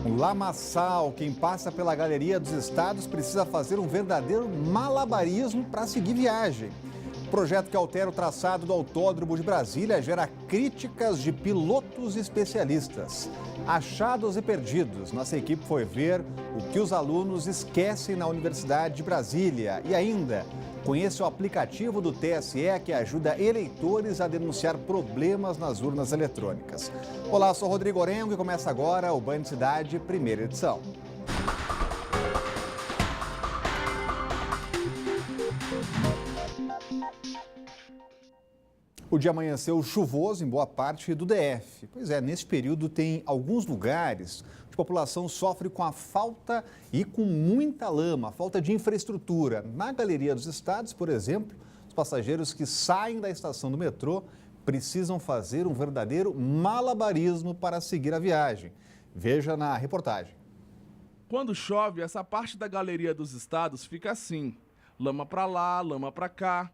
Um lamaçal, quem passa pela Galeria dos Estados precisa fazer um verdadeiro malabarismo para seguir viagem. O projeto que altera o traçado do Autódromo de Brasília gera críticas de pilotos e especialistas. Achados e perdidos, nossa equipe foi ver o que os alunos esquecem na Universidade de Brasília. E ainda, conheça o aplicativo do TSE que ajuda eleitores a denunciar problemas nas urnas eletrônicas. Olá, sou Rodrigo Orengo e começa agora o Band Cidade, primeira edição. O dia amanheceu chuvoso em boa parte do DF. Pois é, nesse período tem alguns lugares onde a população sofre com a falta e com muita lama, a falta de infraestrutura. Na Galeria dos Estados, por exemplo, os passageiros que saem da estação do metrô precisam fazer um verdadeiro malabarismo para seguir a viagem. Veja na reportagem. Quando chove, essa parte da Galeria dos Estados fica assim: lama para lá, lama para cá.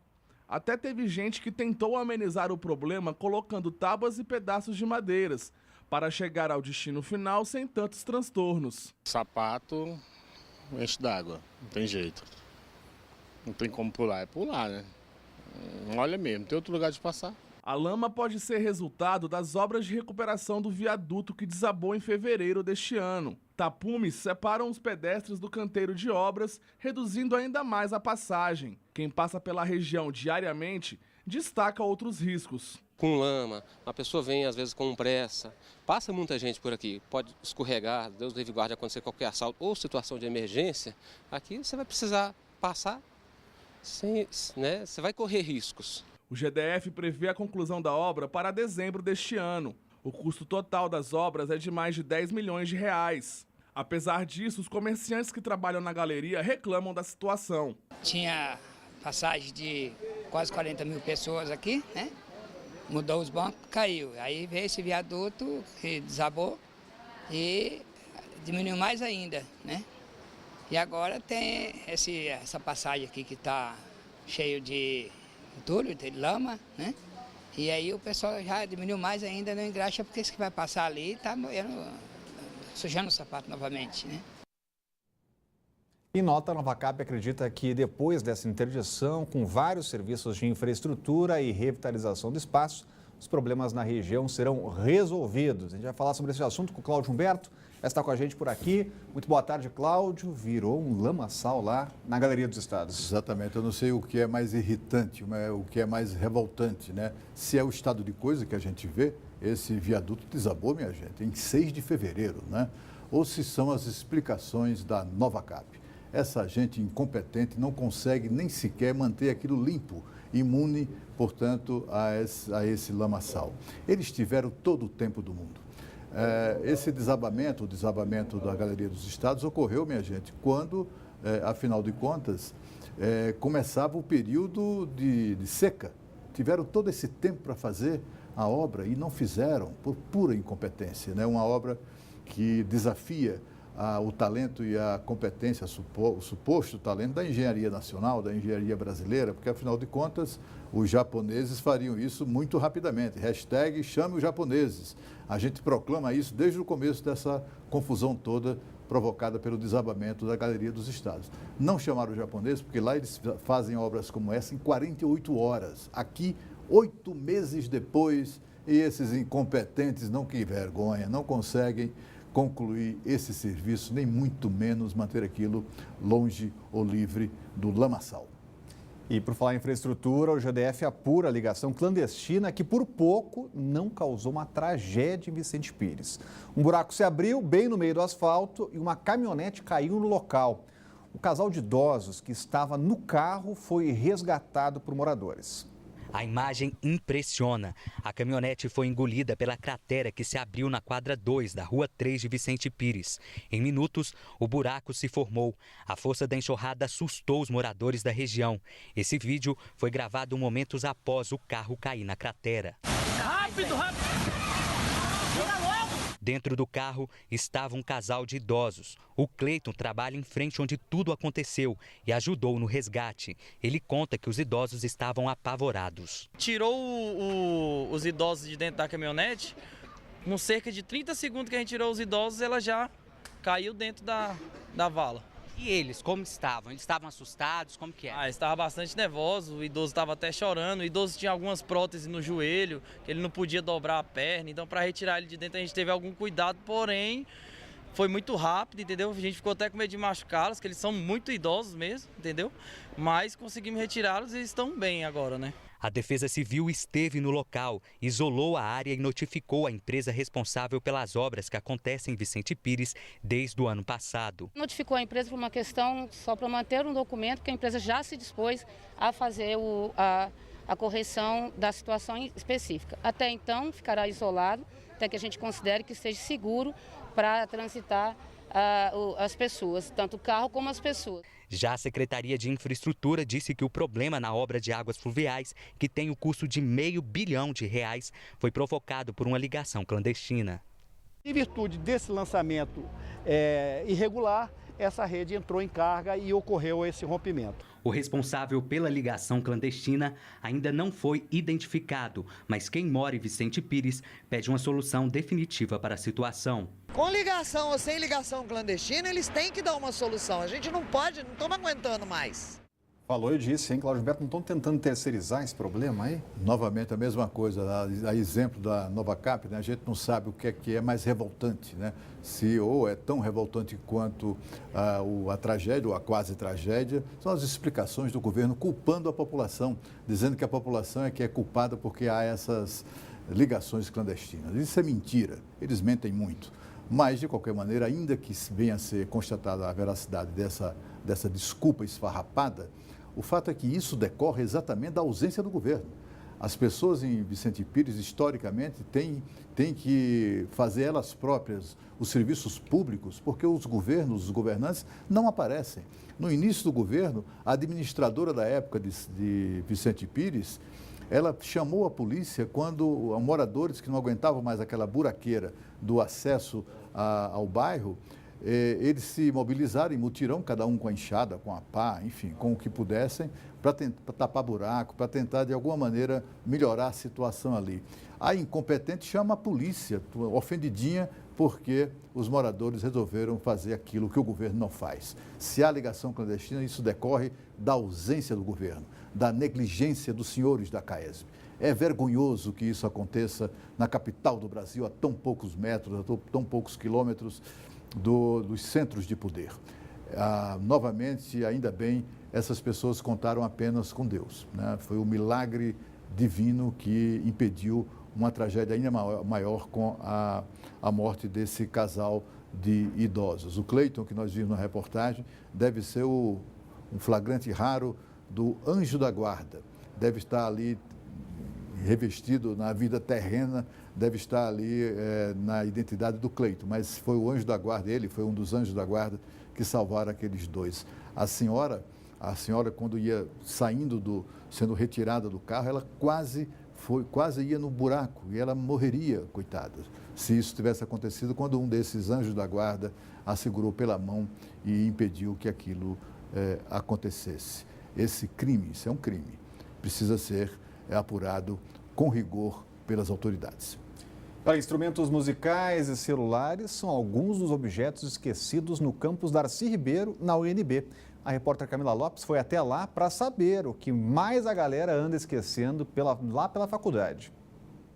Até teve gente que tentou amenizar o problema colocando tábuas e pedaços de madeiras para chegar ao destino final sem tantos transtornos. Sapato enche d'água, não tem jeito. Não tem como pular, é pular, né? Olha mesmo, tem outro lugar de passar. A lama pode ser resultado das obras de recuperação do viaduto que desabou em fevereiro deste ano. Tapumes separam os pedestres do canteiro de obras, reduzindo ainda mais a passagem. Quem passa pela região diariamente destaca outros riscos. Com lama, uma pessoa vem às vezes com pressa, passa muita gente por aqui, pode escorregar, Deus livre guarde acontecer qualquer assalto ou situação de emergência, aqui você vai precisar passar, né? Você vai correr riscos. O GDF prevê a conclusão da obra para dezembro deste ano. O custo total das obras é de mais de 10 milhões de reais. Apesar disso, os comerciantes que trabalham na galeria reclamam da situação. Tinha passagem de quase 40 mil pessoas aqui, né? Mudou os bancos, caiu. Aí veio esse viaduto que desabou e diminuiu mais ainda, né? E agora tem essa passagem aqui que está cheio de entulho, de lama, né? E aí o pessoal já diminuiu mais ainda, não engraxa, porque esse que vai passar ali está sujando o sapato novamente, né? Em nota, a Novacap acredita que depois dessa interdição, com vários serviços de infraestrutura e revitalização do espaço, os problemas na região serão resolvidos. A gente vai falar sobre esse assunto com o Cláudio Humberto, já está com a gente por aqui. Muito boa tarde, Cláudio. Virou um lamaçal lá na Galeria dos Estados. Exatamente, eu não sei o que é mais irritante, o que é mais revoltante, né? Se é o estado de coisa que a gente vê, esse viaduto desabou, minha gente, em 6 de fevereiro, né? Ou se são as explicações da Novacap. Essa gente incompetente não consegue nem sequer manter aquilo limpo, imune, portanto, a esse lamaçal. Eles tiveram todo o tempo do mundo. Esse desabamento, o desabamento da Galeria dos Estados ocorreu, minha gente, quando, afinal de contas, começava o período de seca. Tiveram todo esse tempo para fazer a obra e não fizeram por pura incompetência, né? Uma obra que desafia o talento e a competência, o suposto talento da engenharia nacional, da engenharia brasileira, porque, afinal de contas, os japoneses fariam isso muito rapidamente. Hashtag chame os japoneses. A gente proclama isso desde o começo dessa confusão toda provocada pelo desabamento da Galeria dos Estados. Não chamaram os japoneses, porque lá eles fazem obras como essa em 48 horas. Aqui, 8 meses depois, e esses incompetentes, não que vergonha, não conseguem concluir esse serviço, nem muito menos manter aquilo longe ou livre do lamaçal. E por falar em infraestrutura, o GDF apura a ligação clandestina que por pouco não causou uma tragédia em Vicente Pires. Um buraco se abriu bem no meio do asfalto e uma caminhonete caiu no local. O casal de idosos que estava no carro foi resgatado por moradores. A imagem impressiona. A caminhonete foi engolida pela cratera que se abriu na quadra 2 da Rua 3 de Vicente Pires. Em minutos, o buraco se formou. A força da enxurrada assustou os moradores da região. Esse vídeo foi gravado momentos após o carro cair na cratera. Rápido, rápido! Dentro do carro estava um casal de idosos. O Cleiton trabalha em frente onde tudo aconteceu e ajudou no resgate. Ele conta que os idosos estavam apavorados. Tirou os idosos de dentro da caminhonete, com cerca de 30 segundos que a gente tirou os idosos, ela já caiu dentro da vala. E eles, como estavam? Eles estavam assustados? Como que é? Estava bastante nervoso, o idoso estava até chorando, o idoso tinha algumas próteses no joelho, que ele não podia dobrar a perna, então para retirar ele de dentro a gente teve algum cuidado, porém foi muito rápido, entendeu? A gente ficou até com medo de machucá-los, que eles são muito idosos mesmo, entendeu? Mas conseguimos retirá-los e estão bem agora, né? A Defesa Civil esteve no local, isolou a área e notificou a empresa responsável pelas obras que acontecem em Vicente Pires desde o ano passado. Notificou a empresa por uma questão só para manter um documento que a empresa já se dispôs a fazer a correção da situação específica. Até então ficará isolado, até que a gente considere que esteja seguro para transitar as pessoas, tanto o carro como as pessoas. Já a Secretaria de Infraestrutura disse que o problema na obra de águas fluviais, que tem o custo de R$500 bilhão, foi provocado por uma ligação clandestina. Em virtude desse lançamento irregular, essa rede entrou em carga e ocorreu esse rompimento. O responsável pela ligação clandestina ainda não foi identificado, mas quem mora em Vicente Pires pede uma solução definitiva para a situação. Com ligação ou sem ligação clandestina, eles têm que dar uma solução. A gente não pode, não estamos aguentando mais. Falou e disse, hein, Cláudio Beto, não estão tentando terceirizar esse problema aí? Novamente a mesma coisa, a exemplo da Novacap, né? A gente não sabe o que é mais revoltante, né? Se ou é tão revoltante quanto a tragédia ou a quase tragédia, são as explicações do governo culpando a população, dizendo que a população é que é culpada porque há essas ligações clandestinas. Isso é mentira, eles mentem muito. Mas, de qualquer maneira, ainda que venha a ser constatada a veracidade dessa desculpa esfarrapada, o fato é que isso decorre exatamente da ausência do governo. As pessoas em Vicente Pires, historicamente, têm que fazer elas próprias os serviços públicos, porque os governantes não aparecem. No início do governo, a administradora da época de Vicente Pires, ela chamou a polícia quando moradores que não aguentavam mais aquela buraqueira do acesso ao bairro, eles se mobilizaram em mutirão, cada um com a enxada, com a pá, enfim, com o que pudessem, para tapar buraco, para tentar de alguma maneira melhorar a situação ali. A incompetente chama a polícia, ofendidinha, porque os moradores resolveram fazer aquilo que o governo não faz. Se há ligação clandestina, isso decorre da ausência do governo, da negligência dos senhores da CAESB. É vergonhoso que isso aconteça na capital do Brasil, a tão poucos metros, a tão poucos quilômetros dos centros de poder. Novamente, ainda bem, essas pessoas contaram apenas com Deus, né? Foi um milagre divino que impediu uma tragédia ainda maior com a morte desse casal de idosos. O Cleiton, que nós vimos na reportagem, deve ser um flagrante raro do anjo da guarda. Deve estar ali revestido na vida terrena, deve estar ali na identidade do Cleiton, mas foi o anjo da guarda, ele foi um dos anjos da guarda que salvaram aqueles dois. A senhora quando ia sendo retirada do carro, ela quase ia no buraco e ela morreria, coitada, se isso tivesse acontecido quando um desses anjos da guarda a segurou pela mão e impediu que aquilo acontecesse. Isso é um crime, precisa ser apurado com rigor pelas autoridades. Instrumentos musicais e celulares são alguns dos objetos esquecidos no campus Darcy Ribeiro, na UNB. A repórter Camila Lopes foi até lá para saber o que mais a galera anda esquecendo lá pela faculdade.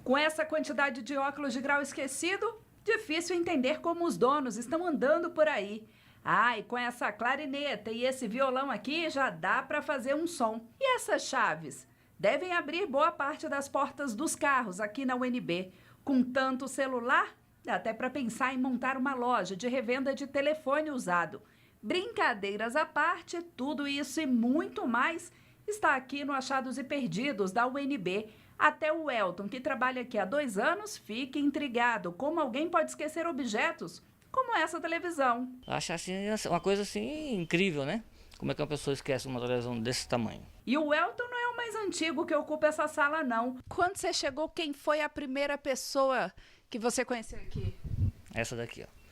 Com essa quantidade de óculos de grau esquecido, difícil entender como os donos estão andando por aí. E com essa clarineta e esse violão aqui já dá para fazer um som. E essas chaves? Devem abrir boa parte das portas dos carros aqui na UNB. Com tanto celular, dá até para pensar em montar uma loja de revenda de telefone usado. Brincadeiras à parte, tudo isso e muito mais está aqui no Achados e Perdidos da UNB. Até o Elton, que trabalha aqui há 2 anos, fica intrigado como alguém pode esquecer objetos como essa televisão. Acho assim, uma coisa assim incrível, né? Como é que uma pessoa esquece uma televisão desse tamanho? E o Elton não é o mais antigo que ocupa essa sala, não. Quando você chegou, quem foi a primeira pessoa que você conheceu aqui? Essa daqui, ó.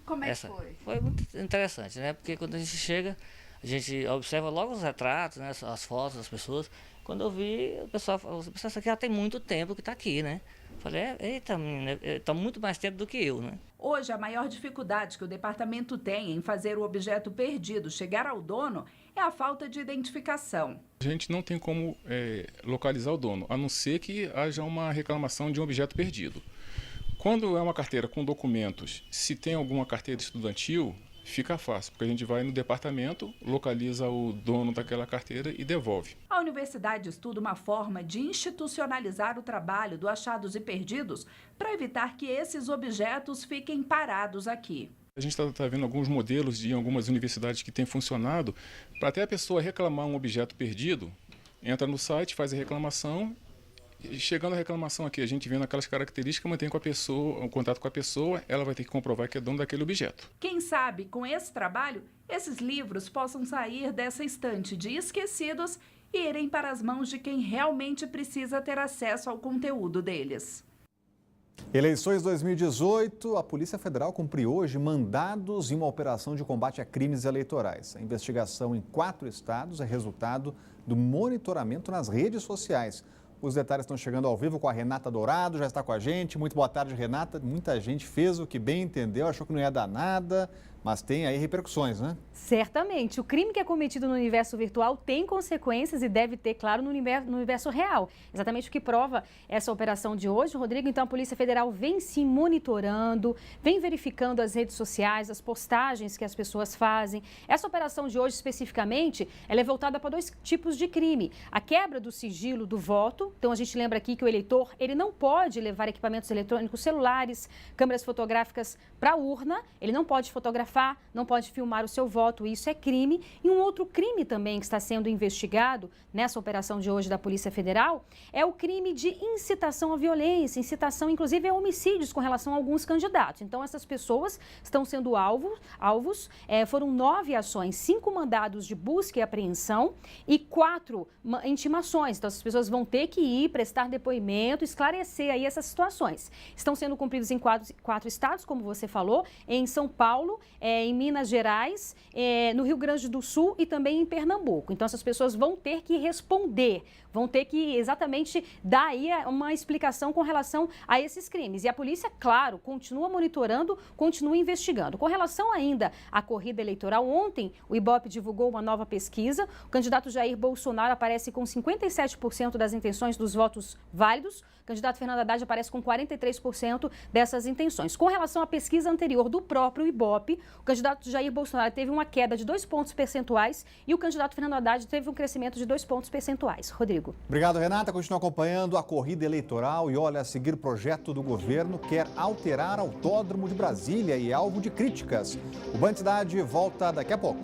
Como é que foi? Foi muito interessante, né? Porque quando a gente chega, a gente observa logo os retratos, né? As fotos das pessoas. Quando eu vi, o pessoal falou, essa aqui já tem muito tempo que está aqui, né? Falei, eita, menina, está muito mais tempo do que eu, né? Hoje, a maior dificuldade que o departamento tem em fazer o objeto perdido chegar ao dono é a falta de identificação. A gente não tem como localizar o dono, a não ser que haja uma reclamação de um objeto perdido. Quando é uma carteira com documentos, se tem alguma carteira estudantil, fica fácil, porque a gente vai no departamento, localiza o dono daquela carteira e devolve. A universidade estuda uma forma de institucionalizar o trabalho do achados e perdidos para evitar que esses objetos fiquem parados aqui. A gente está vendo alguns modelos de algumas universidades que têm funcionado para até a pessoa reclamar um objeto perdido, entra no site, faz a reclamação. E chegando a reclamação aqui, a gente vendo aquelas características, mantém com a pessoa, o contato com a pessoa, ela vai ter que comprovar que é dono daquele objeto. Quem sabe, com esse trabalho, esses livros possam sair dessa estante de esquecidos e irem para as mãos de quem realmente precisa ter acesso ao conteúdo deles. Eleições 2018, a Polícia Federal cumpriu hoje mandados em uma operação de combate a crimes eleitorais. A investigação em 4 estados é resultado do monitoramento nas redes sociais. Os detalhes estão chegando ao vivo com a Renata Dourado, já está com a gente. Muito boa tarde, Renata. Muita gente fez o que bem entendeu, achou que não ia dar nada, mas tem aí repercussões, né? Certamente. O crime que é cometido no universo virtual tem consequências e deve ter, claro, no universo real. Exatamente o que prova essa operação de hoje, Rodrigo. Então, a Polícia Federal vem se monitorando, vem verificando as redes sociais, as postagens que as pessoas fazem. Essa operação de hoje, especificamente, ela é voltada para 2 tipos de crime. A quebra do sigilo do voto. Então, a gente lembra aqui que o eleitor, ele não pode levar equipamentos eletrônicos, celulares, câmeras fotográficas para a urna. Ele não pode fotografar, não pode filmar o seu voto. Isso é crime. E um outro crime também que está sendo investigado nessa operação de hoje da Polícia Federal é o crime de incitação à violência, incitação inclusive a homicídios com relação a alguns candidatos. Então essas pessoas estão sendo alvos. Foram 9 ações, 5 mandados de busca e apreensão e 4 intimações. Então essas pessoas vão ter que ir prestar depoimento, esclarecer aí essas situações. Estão sendo cumpridos em 4 estados, como você falou, em São Paulo, em Minas Gerais, no Rio Grande do Sul e também em Pernambuco. Então essas pessoas vão ter que responder, vão ter que exatamente dar aí uma explicação com relação a esses crimes. E a polícia, claro, continua monitorando, continua investigando. Com relação ainda à corrida eleitoral, ontem o IBOPE divulgou uma nova pesquisa. O candidato Jair Bolsonaro aparece com 57% das intenções dos votos válidos. O candidato Fernando Haddad aparece com 43% dessas intenções. Com relação à pesquisa anterior do próprio IBOPE, o candidato Jair Bolsonaro teve uma queda de 2 pontos percentuais e o candidato Fernando Haddad teve um crescimento de 2 pontos percentuais. Rodrigo. Obrigado, Renata. Continua acompanhando a corrida eleitoral e olha, a seguir, projeto do governo quer alterar Autódromo de Brasília e é alvo de críticas. O Band Cidade volta daqui a pouco.